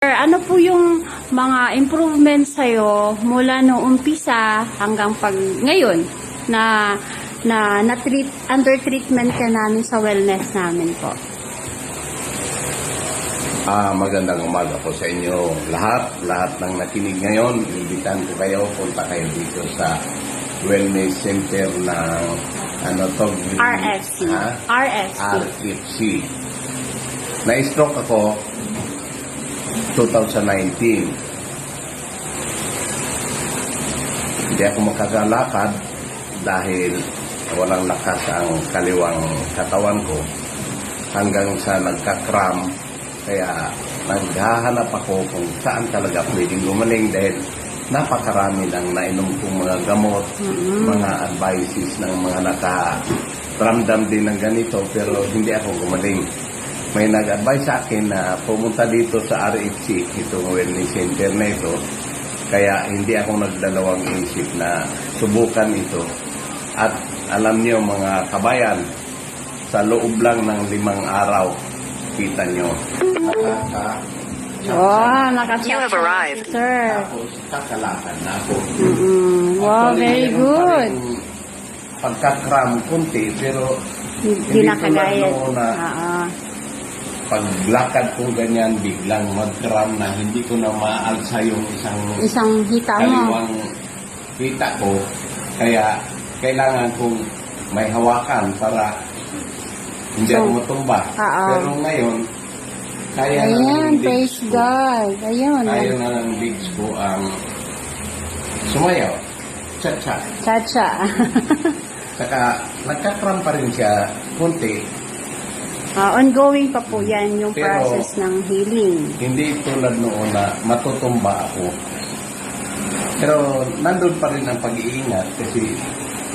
Sir, ano po yung mga improvements sa'yo mula noong umpisa hanggang pag ngayon na under treatment ka namin sa wellness namin po? Magandang umaga po sa inyo lahat ng nakinig ngayon. Imbitan ko kayo, punta kayo dito sa wellness center ng RFC. RFC. Na-stroke ako 2019. Hindi ako makakalakad dahil walang lakas ang kaliwang katawan ko hanggang sa nagka-cramp. Kaya naghahanap ako kung saan talaga pwedeng gumaling dahil napakarami lang nainom kong mga gamot, mga advices ng mga nakaramdam din ng ganito pero hindi ako gumaling. May nag-advise sa akin na pumunta dito sa RFC, itong wellness center na ito. Kaya hindi ako nagdalawang isip na subukan ito. At alam niyo mga kabayan, sa loob lang ng 5 araw, kita nyo. You have arrived, sir. Tapos kakalakan na ako. Wow, very good. Pagka-cram kunti, pero Hindi na kagaya. Paglakad ko ganyan, biglang mag-cram na hindi ko na maalsa yung Isang hita mo. kaliwang hita ko. Kaya kailangan kong may hawakan para hindi ako matumba. Pero ngayon, kaya na ng praise legs ko. God. Ayun. Kaya na ng legs ko ang sumayaw. Cha-cha. Chacha. Saka nagka-cram pa rin siya kunti. Ongoing pa po yan yung Pero, process ng healing. Hindi tulad noon na matutumba ako. Pero nandun pa rin ang pag-iingat kasi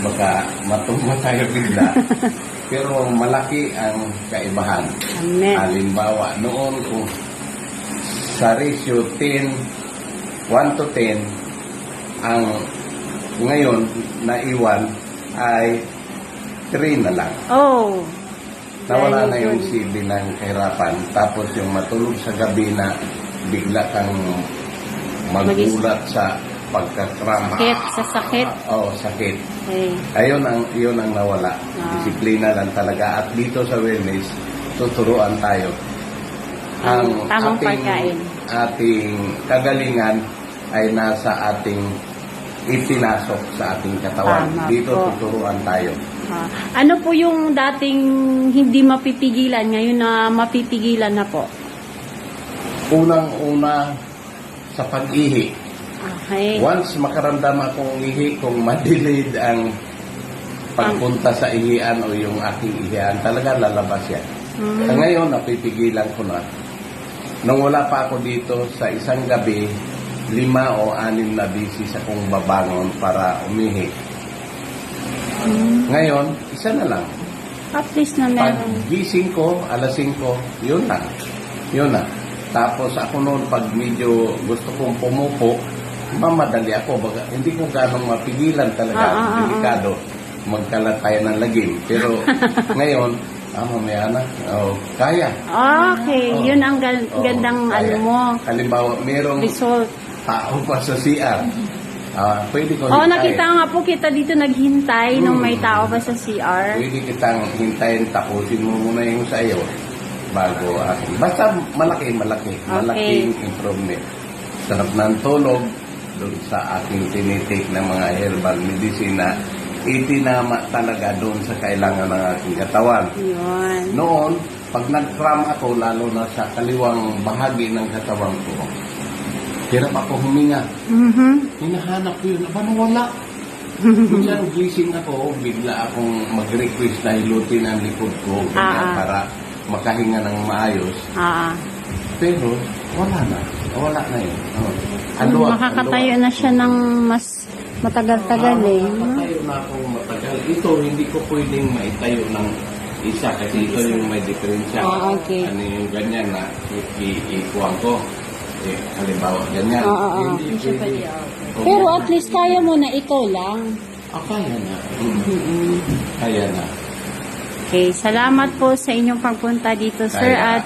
baka matumba tayo bigla. Pero malaki ang kaibahan. Amen. Halimbawa, noon kung sa ratio 1 to 10, ang ngayon naiwan ay 3 na lang. Oh. Nawala na very yung good. silbi ng kahirapan. Tapos yung matulog sa gabi na bigla kang magulat sa pagkakrama. Sakit, sa sakit. Sakit. Okay. Yun ang nawala. Disiplina lang talaga. At dito sa wellness, tuturuan tayo. Ang tamang pagkain. ating kagalingan ay nasa ating ipinasok sa ating katawan. Tama Dito po. tuturuan tayo. Ano po yung dating hindi mapipigilan, ngayon na mapipigilan na po? Unang-una sa pag-ihi. Okay. Once makaramdam akong ihi, kung ma-delayed ang pagpunta sa ihian o yung aking ihian, talaga lalabas yan. Sa ngayon, napipigilan ko na. Nung wala pa ako dito, sa isang gabi, 5 o 6 na bisis akong babangon para umihi. Ngayon, isa na lang. At least na meron. Pag gising ko, alas 5, yun na. Yun na. Tapos ako noon, pag medyo gusto kong pumupo, mamadali ako. Baga, hindi ko ganong mapigilan talaga. Delikado. Magkalat tayo ng lagim. Pero ngayon, mamaya na. Kaya. Okay. Yun ang gandang kaya. mo. Halimbawa, merong Result. tao pa sa CR. Pwede ko Nakita nga po kita dito naghintay nung may tao pa sa CR. Pwede kitang hintayin, tapusin mo muna yung sayo bago akin. Basta malaki. Malaking improvement. Sarap ng tulog doon sa aking tinitake ng mga herbal medicine na itinama talaga doon sa kailangan ng aking katawan. Yun. Noon, pag nag-cram ako, lalo na sa kaliwang bahagi ng katawan ko, hirap ako huminga. Hinahanap ko yun. Aba, nawala. Minsan gising ako, bigla akong mag-request na hilutin ang likod ko para makahinga ng maayos. Pero wala na. Wala na yun. Makakatayo na siya ng mas matagal-tagal Makakatayo na akong matagal. Ito, hindi ko pwedeng maitayo ng isa kasi ito yung may diferensya. Okay. Ano yung ganyan na ikuwang ko. Halimbawa, ganyan. Hindi pwede. Pero at least kaya mo na ito lang. Kaya na. Kaya na. Okay, salamat po sa inyong pagpunta dito, sir. Kaya. At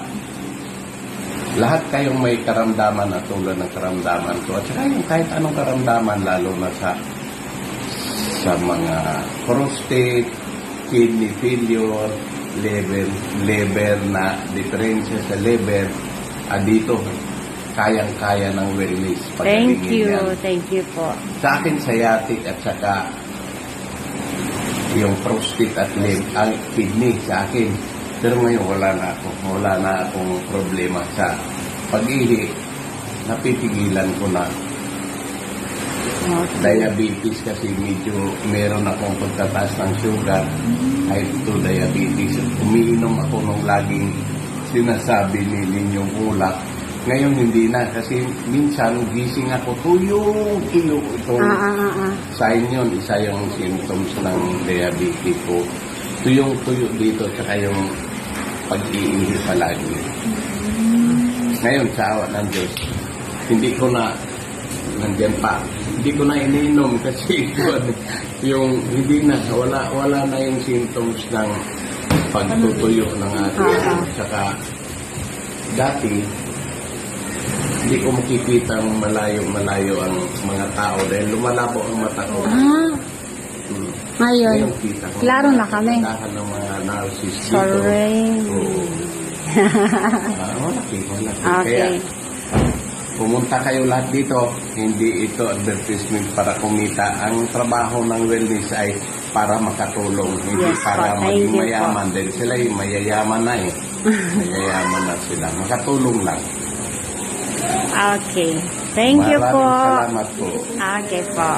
lahat kayong may karamdaman at tulad ng karamdaman ko at saka yung kahit anong karamdaman lalo na sa mga prostate, kidney failure, liver na diferensya sa liver, dito kayang-kaya ng wellness. Thank Pagalingin you. yan. Thank you po. Sa akin, sciatic at saka yung prostate at ang kidney sa akin. Pero ngayon wala na akong problema sa pag-ihi. Napipigilan ko na. Okay. Diabetes kasi medyo meron akong pagtataas ng sugar. Type 2 diabetes. Umiinom ako nung laging sinasabi ni Ninyong Ulak. Ngayon hindi na kasi minsan gising ako tuyong itong sign yun, isa yung symptoms ng diabetes ko. Tuyong-tuyo dito tsaka yung pag-iingi palagi. Ngayon sa awa ng Diyos, hindi ko na nandiyan pa. Hindi ko na iniinom kasi yung hindi na wala na yung symptoms ng pagtutuyo ng ating tsaka dati hindi ko makikita ang malayo ang mga tao dahil lumalabo ang mata ko. Ngayon, kita ko. klaro na kami. Lahat ng mga narcissist dito. Sorry. Oo. Malaki. Okay. Kaya, pumunta kayo lahat dito. Hindi ito advertisement para kumita. Ang trabaho ng wellness ay para makatulong. Hindi Yes, para po. Thank maging you po. mayaman. Dahil sila yung mayayaman na eh. Mayayaman na sila. Makatulong lang. Okay. Thank you po. Maraming salamat po. Okay po.